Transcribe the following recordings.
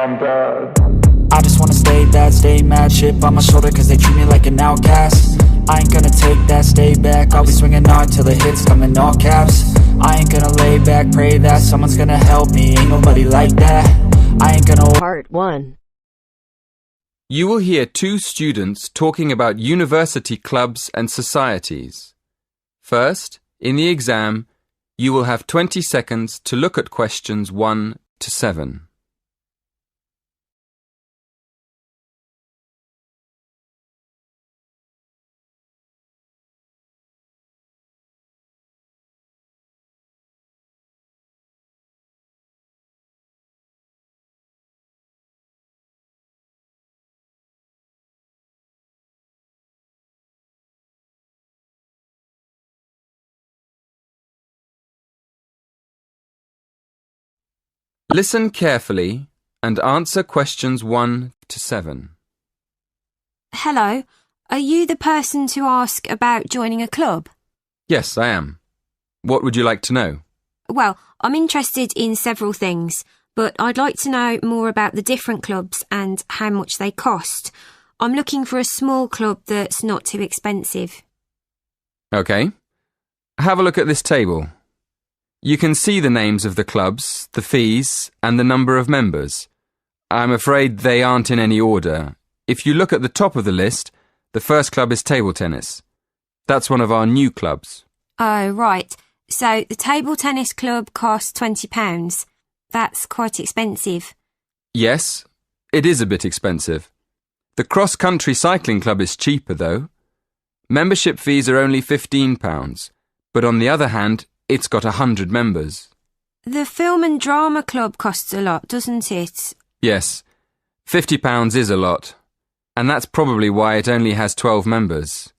I'm bad. I just wanna stay bad, stay mad. Chip on my shoulder cause they treat me like an outcast. I ain't gonna take that, stay back. I'll be swinging hard till the hits come in all caps. I ain't gonna lay back, pray that someone's gonna help me. Ain't nobody like that. I ain't gonna... Part 1. You will hear two students talking about university clubs and societies. First, in the exam, you will have 20 seconds to look at questions 1 to 7. Listen carefully and answer questions 1 to 7. Hello, are you the person to ask about joining a club? Yes, I am. What would you like to know? Well, I'm interested in several things, but I'd like to know more about the different clubs and how much they cost. I'm looking for a small club that's not too expensive. OK. Have a look at this table. You can see the names of the clubs, the fees, and the number of members. I'm afraid they aren't in any order. If you look at the top of the list, the first club is table tennis. That's one of our new clubs. Oh, right. So the table tennis club costs £20. That's quite expensive. Yes, it is a bit expensive. The cross-country cycling club is cheaper, though. Membership fees are only £15, but on the other hand, it's got 100 members. The film and drama club costs a lot, doesn't it? Yes, £50 is a lot, and that's probably why it only has 12 members.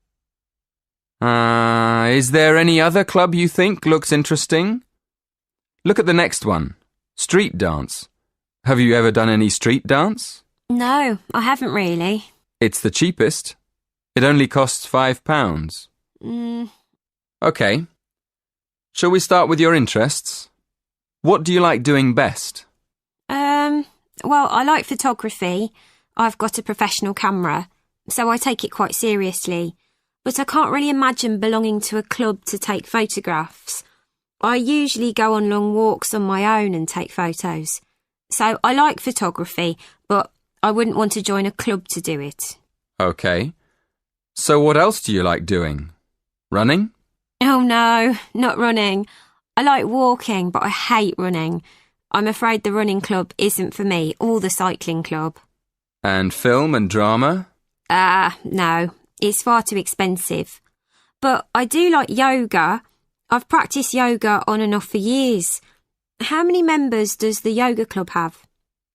Is there any other club you think looks interesting? Look at the next one, street dance. Have you ever done any street dance? No, I haven't really. It's the cheapest. It only costs £5. OK. Shall we start with your interests? What do you like doing best? Well, I like photography. I've got a professional camera, so I take it quite seriously. But I can't really imagine belonging to a club to take photographs. I usually go on long walks on my own and take photos. So I like photography, but I wouldn't want to join a club to do it. OK. So what else do you like doing? Running? Oh no, not running. I like walking, but I hate running. I'm afraid the running club isn't for me, or the cycling club. And film and drama? No, it's far too expensive. But I do like yoga. I've practiced yoga on and off for years. How many members does the yoga club have?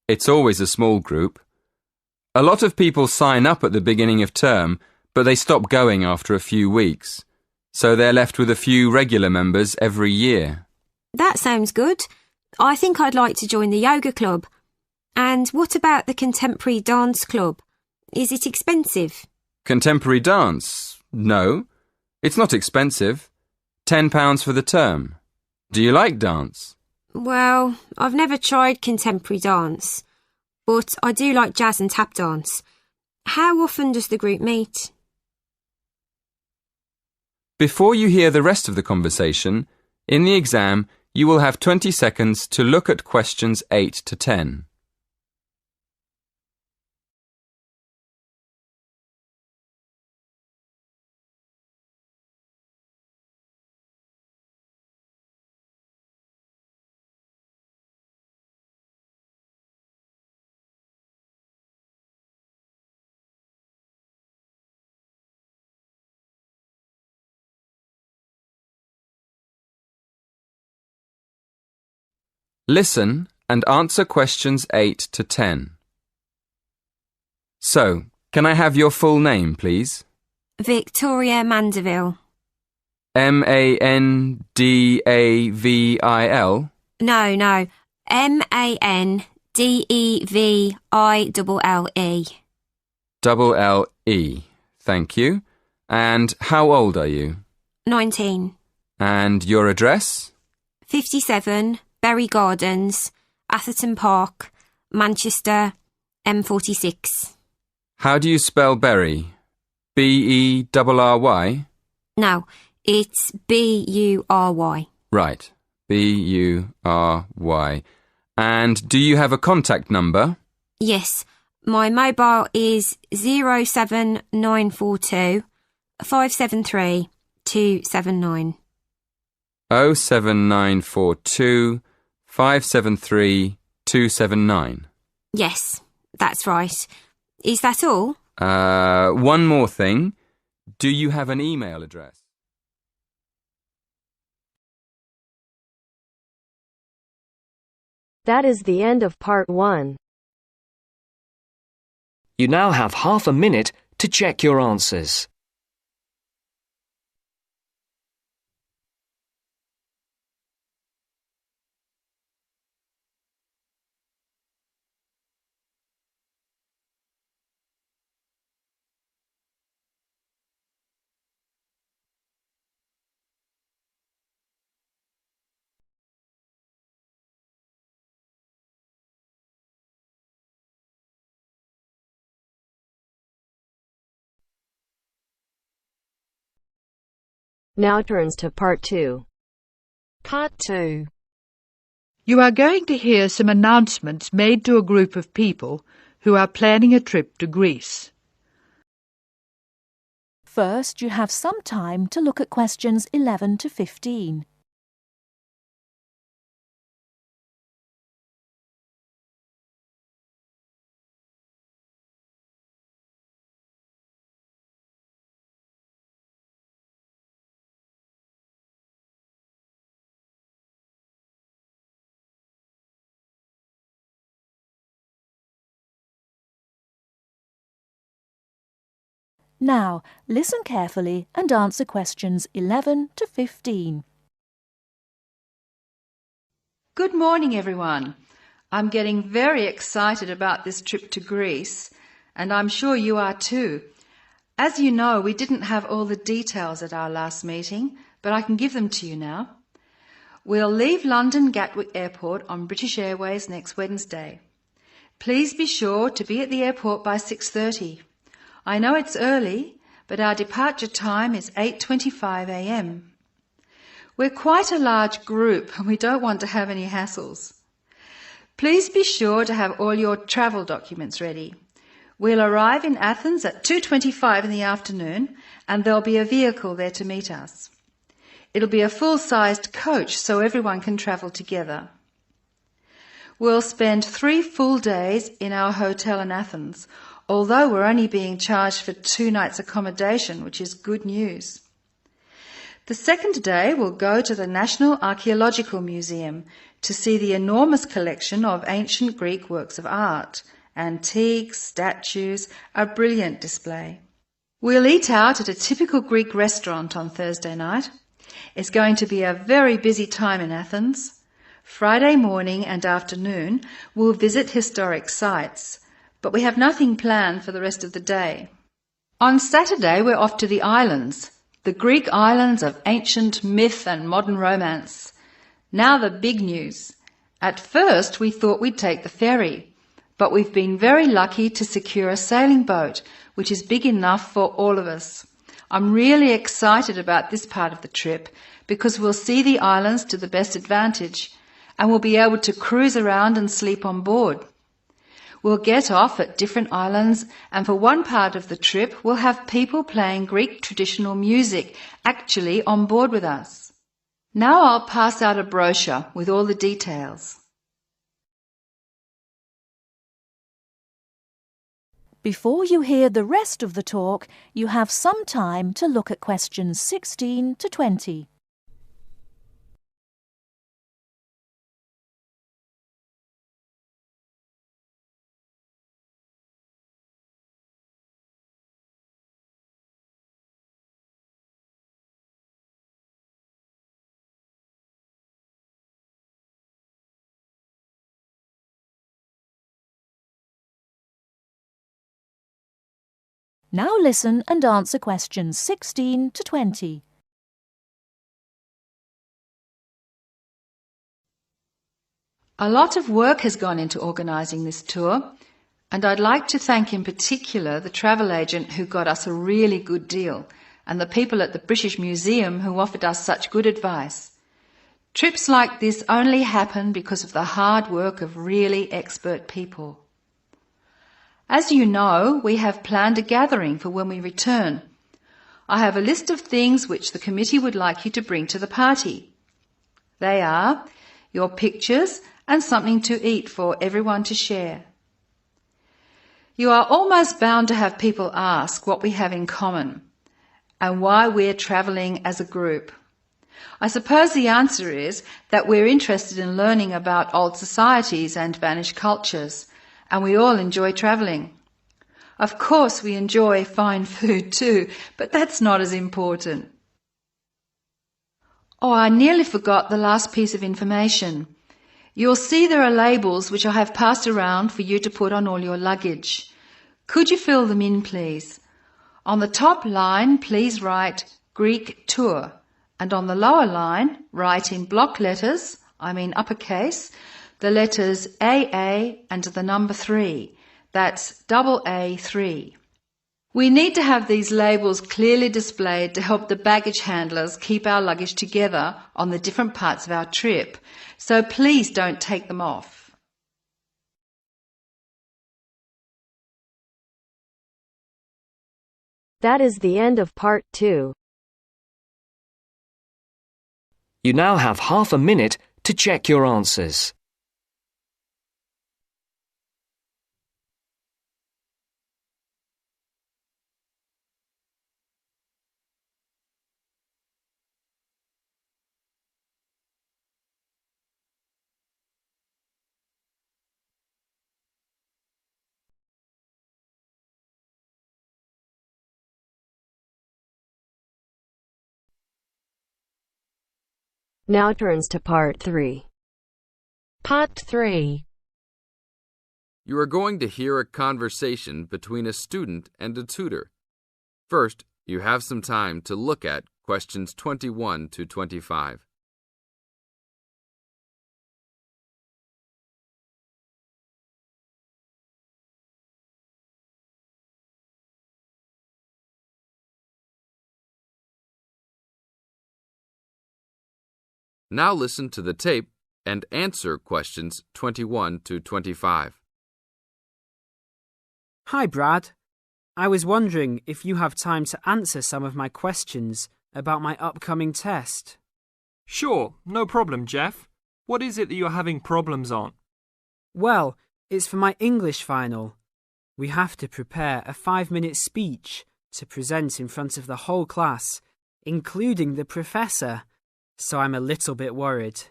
It's always a small group. A lot of people sign up at the beginning of term, but they stop going after a few weeks. So they're left with a few regular members every year. That sounds good. I think I'd like to join the yoga club. And what about the contemporary dance club? Is it expensive? Contemporary dance? No. It's not expensive. £10 for the term. Do you like dance? Well, I've never tried contemporary dance, but I do like jazz and tap dance. How often does the group meet? Before you hear the rest of the conversation, in the exam, you will have 20 seconds to look at questions 8 to 10. Listen and answer questions 8 to 10. So, can I have your full name, please? Victoria Mandeville. Mandavil? No. Mandeville. L-E. Thank you. And how old are you? 19. And your address? 57, Berry Gardens, Atherton Park, Manchester, M46. How do you spell Berry? B-E-R-R-Y? No, it's B-U-R-Y. Right, B-U-R-Y. And do you have a contact number? Yes, my mobile is 07942 573 279. 07942 573 279. Yes, that's right. Is that all? One more thing. Do you have an email address? That is the end of part 1. You now have half a minute to check your answers. Now turns to part 2. Part 2. You are going to hear some announcements made to a group of people who are planning a trip to Greece. First, you have some time to look at questions 11 to 15. Now, listen carefully and answer questions 11 to 15. Good morning, everyone. I'm getting very excited about this trip to Greece, and I'm sure you are too. As you know, we didn't have all the details at our last meeting, but I can give them to you now. We'll leave London Gatwick Airport on British Airways next Wednesday. Please be sure to be at the airport by 6:30. I know it's early, but our departure time is 8:25 a.m. We're quite a large group and we don't want to have any hassles. Please be sure to have all your travel documents ready. We'll arrive in Athens at 2:25 in the afternoon and there'll be a vehicle there to meet us. It'll be a full-sized coach so everyone can travel together. We'll spend 3 full days in our hotel in Athens, although we're only being charged for 2 nights accommodation, which is good news. The second day we'll go to the National Archaeological Museum to see the enormous collection of ancient Greek works of art, antiques, statues, a brilliant display. We'll eat out at a typical Greek restaurant on Thursday night. It's going to be a very busy time in Athens. Friday morning and afternoon we'll visit historic sites, but we have nothing planned for the rest of the day. On Saturday we're off to the islands, the Greek islands of ancient myth and modern romance. Now the big news. At first we thought we'd take the ferry, but we've been very lucky to secure a sailing boat, which is big enough for all of us. I'm really excited about this part of the trip because we'll see the islands to the best advantage and we'll be able to cruise around and sleep on board. We'll get off at different islands and for one part of the trip we'll have people playing Greek traditional music actually on board with us. Now I'll pass out a brochure with all the details. Before you hear the rest of the talk, you have some time to look at questions 16 to 20. Now listen and answer questions 16 to 20. A lot of work has gone into organising this tour, and I'd like to thank in particular the travel agent who got us a really good deal, and the people at the British Museum who offered us such good advice. Trips like this only happen because of the hard work of really expert people. As you know, we have planned a gathering for when we return. I have a list of things which the committee would like you to bring to the party. They are your pictures and something to eat for everyone to share. You are almost bound to have people ask what we have in common and why we're travelling as a group. I suppose the answer is that we're interested in learning about old societies and vanished cultures, and we all enjoy travelling. Of course we enjoy fine food too, but that's not as important. Oh, I nearly forgot the last piece of information. You'll see there are labels which I have passed around for you to put on all your luggage. Could you fill them in, please? On the top line, please write Greek tour, and on the lower line, write in block letters, I mean uppercase, the letters AA and the number 3. That's AA3. We need to have these labels clearly displayed to help the baggage handlers keep our luggage together on the different parts of our trip, so please don't take them off. That is the end of part 2. You now have half a minute to check your answers. Now turns to part 3. Part 3. You are going to hear a conversation between a student and a tutor. First, you have some time to look at questions 21 to 25. Now listen to the tape and answer questions 21 to 25. Hi, Brad. I was wondering if you have time to answer some of my questions about my upcoming test. Sure, no problem, Jeff. What is it that you're having problems on? Well, it's for my English final. We have to prepare a 5-minute speech to present in front of the whole class, including the professor. So I'm a little bit worried.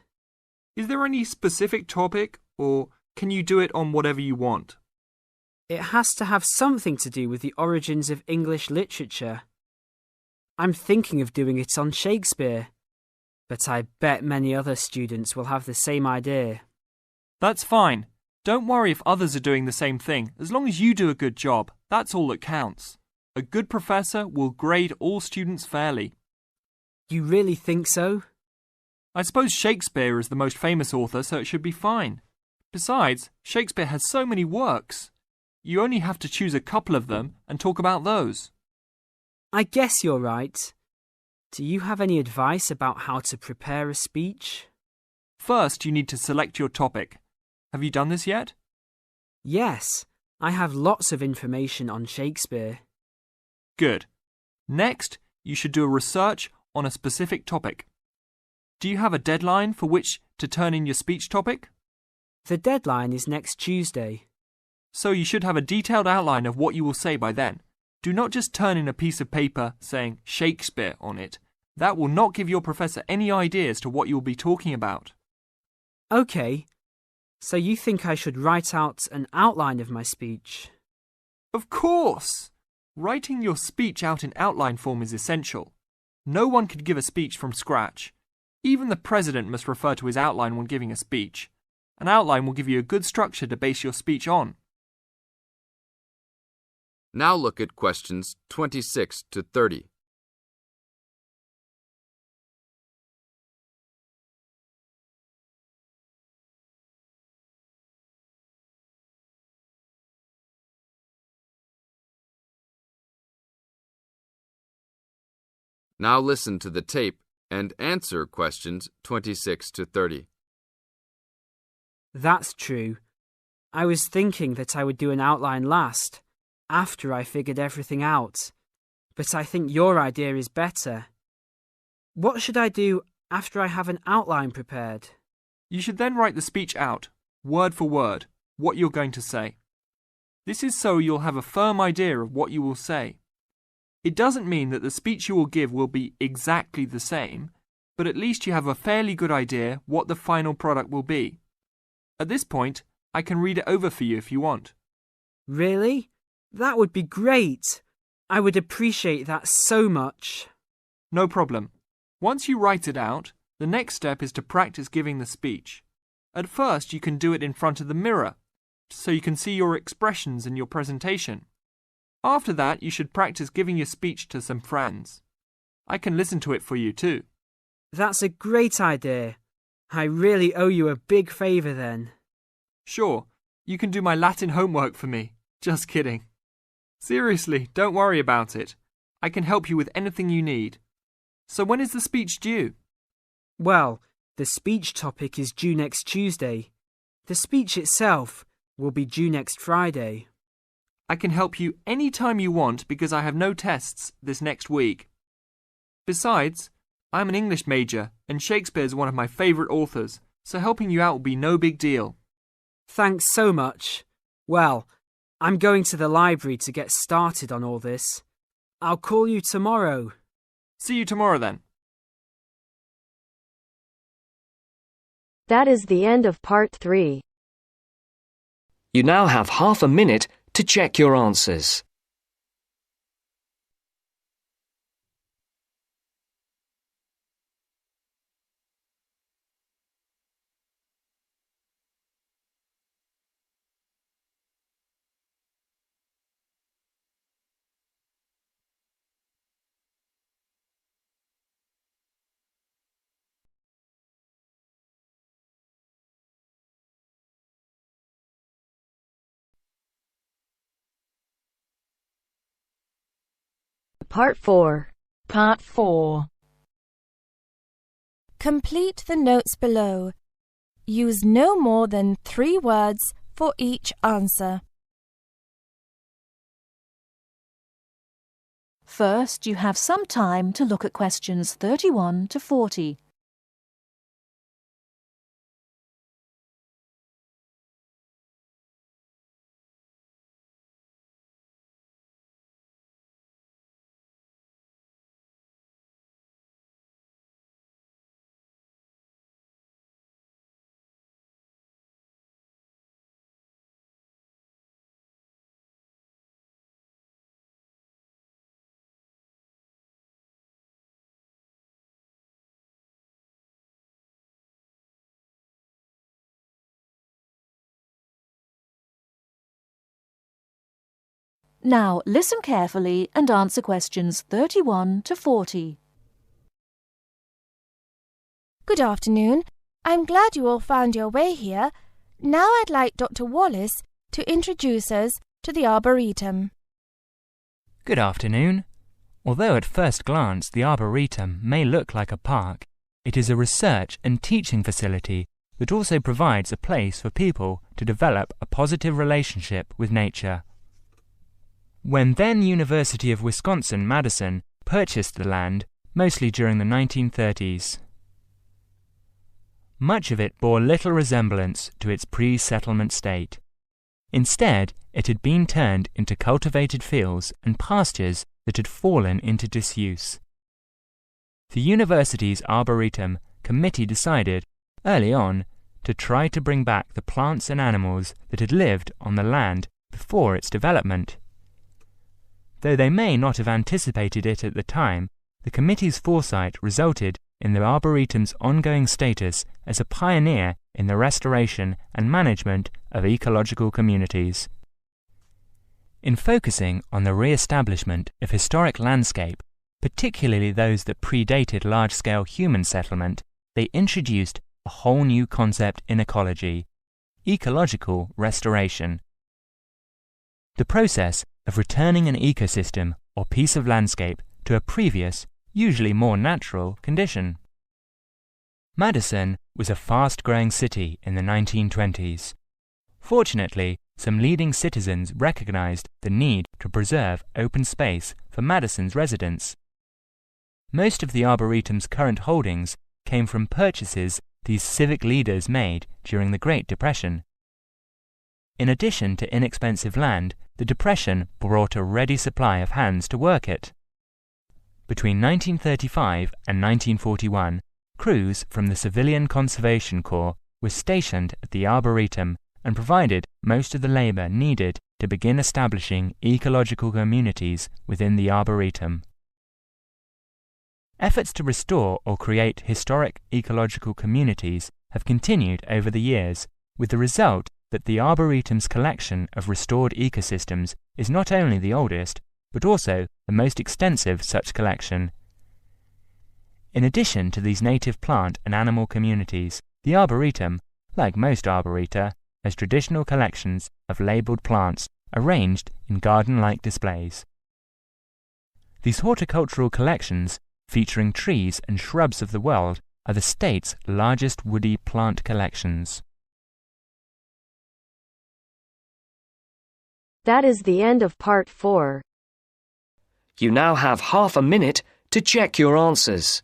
Is there any specific topic, or can you do it on whatever you want? It has to have something to do with the origins of English literature. I'm thinking of doing it on Shakespeare, but I bet many other students will have the same idea. That's fine. Don't worry if others are doing the same thing. As long as you do a good job, that's all that counts. A good professor will grade all students fairly. You really think so? I suppose Shakespeare is the most famous author, so it should be fine. Besides, Shakespeare has so many works. You only have to choose a couple of them and talk about those. I guess you're right. Do you have any advice about how to prepare a speech? First, you need to select your topic. Have you done this yet? Yes, I have lots of information on Shakespeare. Good. Next, you should do a research on a specific topic. Do you have a deadline for which to turn in your speech topic? The deadline is next Tuesday. So you should have a detailed outline of what you will say by then. Do not just turn in a piece of paper saying Shakespeare on it. That will not give your professor any idea as to what you will be talking about. Okay, so you think I should write out an outline of my speech? Of course! Writing your speech out in outline form is essential. No one could give a speech from scratch. Even the president must refer to his outline when giving a speech. An outline will give you a good structure to base your speech on. Now look at questions 26 to 30. Now listen to the tape and answer questions 26 to 30. That's true. I was thinking that I would do an outline last, after I figured everything out. But I think your idea is better. What should I do after I have an outline prepared? You should then write the speech out, word for word, what you're going to say. This is so you'll have a firm idea of what you will say. It doesn't mean that the speech you will give will be exactly the same, but at least you have a fairly good idea what the final product will be. At this point, I can read it over for you if you want. Really? That would be great. I would appreciate that so much. No problem. Once you write it out, the next step is to practice giving the speech. At first, you can do it in front of the mirror, so you can see your expressions in your presentation. After that, you should practice giving your speech to some friends. I can listen to it for you too. That's a great idea. I really owe you a big favour then. Sure, you can do my Latin homework for me. Just kidding. Seriously, don't worry about it. I can help you with anything you need. So when is the speech due? Well, the speech topic is due next Tuesday. The speech itself will be due next Friday. I can help you any time you want because I have no tests this next week. Besides, I'm an English major and Shakespeare's one of my favourite authors, so helping you out will be no big deal. Thanks so much. Well, I'm going to the library to get started on all this. I'll call you tomorrow. See you tomorrow then. That is the end of part 3. You now have half a minute to check your answers. Part 4. Part 4. Complete the notes below. Use no more than 3 words for each answer. First, you have some time to look at questions 31 to 40. Now, listen carefully and answer questions 31 to 40. Good afternoon. I'm glad you all found your way here. Now I'd like Dr. Wallace to introduce us to the Arboretum. Good afternoon. Although at first glance the Arboretum may look like a park, it is a research and teaching facility that also provides a place for people to develop a positive relationship with nature. When then University of Wisconsin-Madison purchased the land, mostly during the 1930s, much of it bore little resemblance to its pre-settlement state. Instead, it had been turned into cultivated fields and pastures that had fallen into disuse. The university's Arboretum committee decided, early on, to try to bring back the plants and animals that had lived on the land before its development. Though they may not have anticipated it at the time, the committee's foresight resulted in the Arboretum's ongoing status as a pioneer in the restoration and management of ecological communities. In focusing on the re-establishment of historic landscape, particularly those that predated large-scale human settlement, they introduced a whole new concept in ecology: ecological restoration. The process of returning an ecosystem or piece of landscape to a previous, usually more natural, condition. Madison was a fast-growing city in the 1920s. Fortunately, some leading citizens recognized the need to preserve open space for Madison's residents. Most of the Arboretum's current holdings came from purchases these civic leaders made during the Great Depression. In addition to inexpensive land, the Depression brought a ready supply of hands to work it. Between 1935 and 1941, crews from the Civilian Conservation Corps were stationed at the Arboretum and provided most of the labor needed to begin establishing ecological communities within the Arboretum. Efforts to restore or create historic ecological communities have continued over the years, with the result that the Arboretum's collection of restored ecosystems is not only the oldest, but also the most extensive such collection. In addition to these native plant and animal communities, the Arboretum, like most arboreta, has traditional collections of labelled plants arranged in garden-like displays. These horticultural collections, featuring trees and shrubs of the world, are the state's largest woody plant collections. That is the end of part 4. You now have half a minute to check your answers.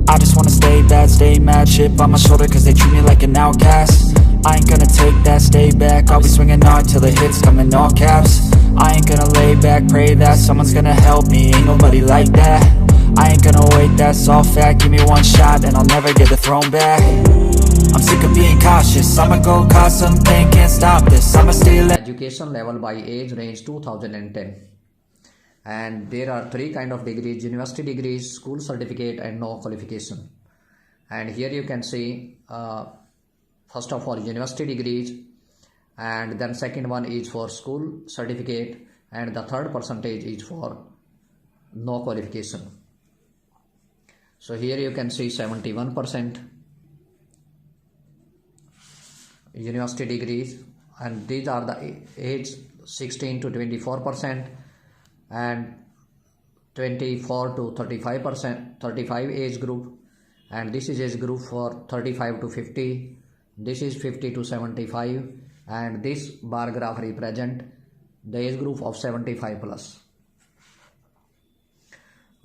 I just wanna stay bad, stay mad, chip on my shoulder cause they treat me like an outcast. I ain't gonna take that, stay back, I'll be swinging hard till the hits come in all caps. I ain't gonna lay back, pray that someone's gonna help me, ain't nobody like that. I ain't gonna wait, that's all fact, give me one shot and I'll never get the throne back. I'm sick of being cautious, I'ma go cause something, can't stop this, I'ma stay Education level by age range 2010. And there are 3 kind of degrees: university degrees, school certificate and no qualification. And here you can see first of all university degrees, and then second one is for school certificate, and the third percentage is for no qualification. So here you can see 71% university degrees, and these are the age 16 to 24%, and 24 to 35% age group, and this is age group for 35 to 50, this is 50 to 75, and this bar graph represent the age group of 75 plus.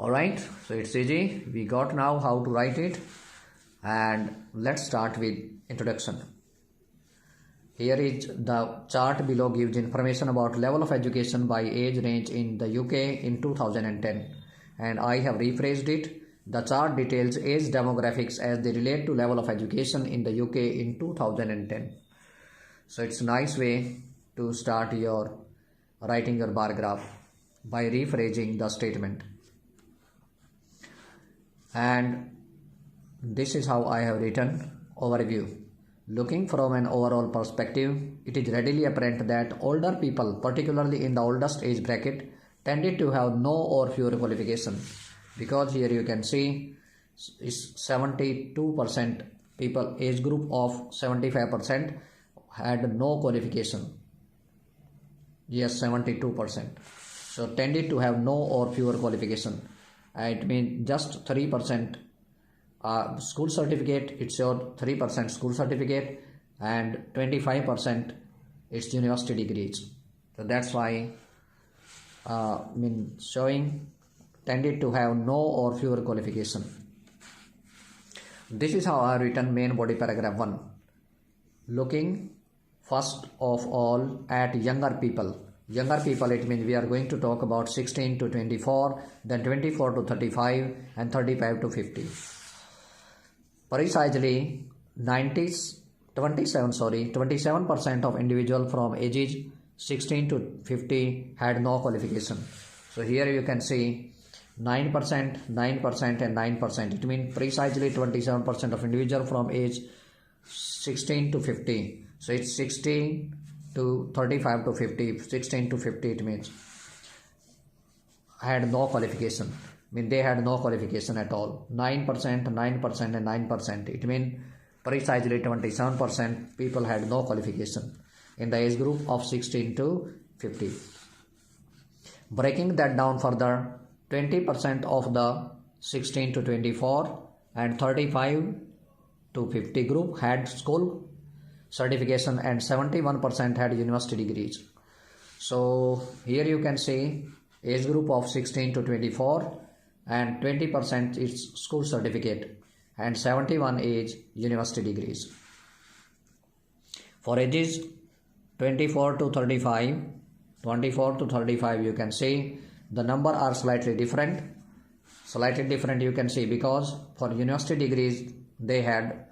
Alright, so it's easy, we got now how to write it, and let's start with introduction. Here is the chart below gives information about level of education by age range in the UK in 2010, and I have rephrased it. The chart details age demographics as they relate to level of education in the UK in 2010. So it's a nice way to start your writing your bar graph by rephrasing the statement. And this is how I have written overview. Looking from an overall perspective, it is readily apparent that older people, particularly in the oldest age bracket, tended to have no or fewer qualifications, because here you can see is 72% people, age group of 75% had no qualification. Yes, 72%. So tended to have no or fewer qualification. It means just 3% school certificate, it showed 3% school certificate, and 25% its university degrees. So that's why showing tended to have no or fewer qualification. This is how I have written main body paragraph 1. Looking first of all at younger people. Younger people, it means we are going to talk about 16 to 24, then 24 to 35, and 35 to 50. Precisely 27% of individuals from ages 16 to 50 had no qualification. So here you can see 9%, 9% and 9%. It means precisely 27% of individuals from age 16 to 50. So it's 16 to 35 to 50, 16 to 50 it means had no qualification. They had no qualification at all. 9%, 9% and 9%. It means precisely 27% people had no qualification. in the age group of 16 to 50. Breaking that down further, 20% of the 16 to 24 and 35 to 50 group had school certification and 71% had university degrees. So here you can see age group of 16 to 24 and 20% is school certificate and 71 age university degrees. For ages 24 to 35 you can see the number are slightly different you can see, because for university degrees they had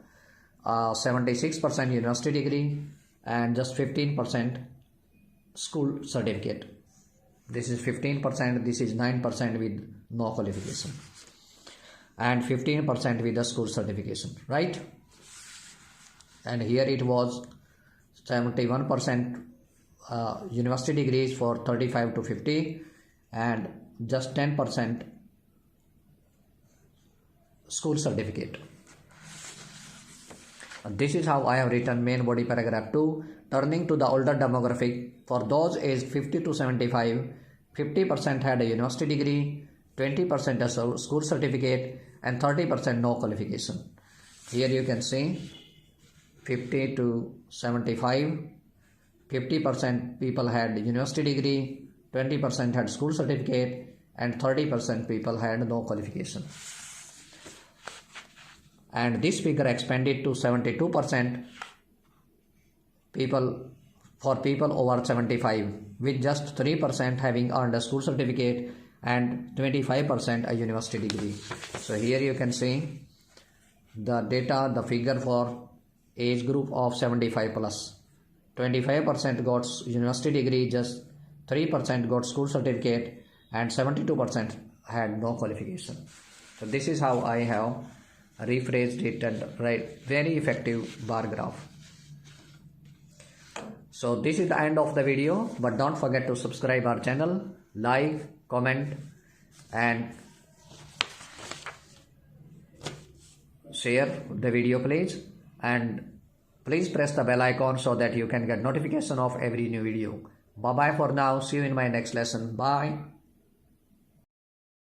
76% university degree and just 15% school certificate. This is 15%, this is 9% with no qualification and 15% with the school certification, right? And here it was 71% university degrees for 35 to 50 and just 10% school certificate. This is how I have written main body paragraph 2. Turning to the older demographic, for those aged 50 to 75, 50% had a university degree, 20% a school certificate and 30% no qualification. Here you can see 50 to 75, 50% people had university degree, 20% had school certificate and 30% people had no qualification. And this figure expanded to 72% people for people over 75, with just 3% having earned a school certificate and 25% a university degree. So here you can see the data, the figure for age group of 75 plus. 25% got university degree, just 3% got school certificate and 72% had no qualification. So this is how I have rephrased it and write very effective bar graph. So this is the end of the video, but don't forget to subscribe our channel, like, comment and share the video please, and please press the bell icon so that you can get notification of every new video. Bye bye for now. See you in my next lesson. Bye.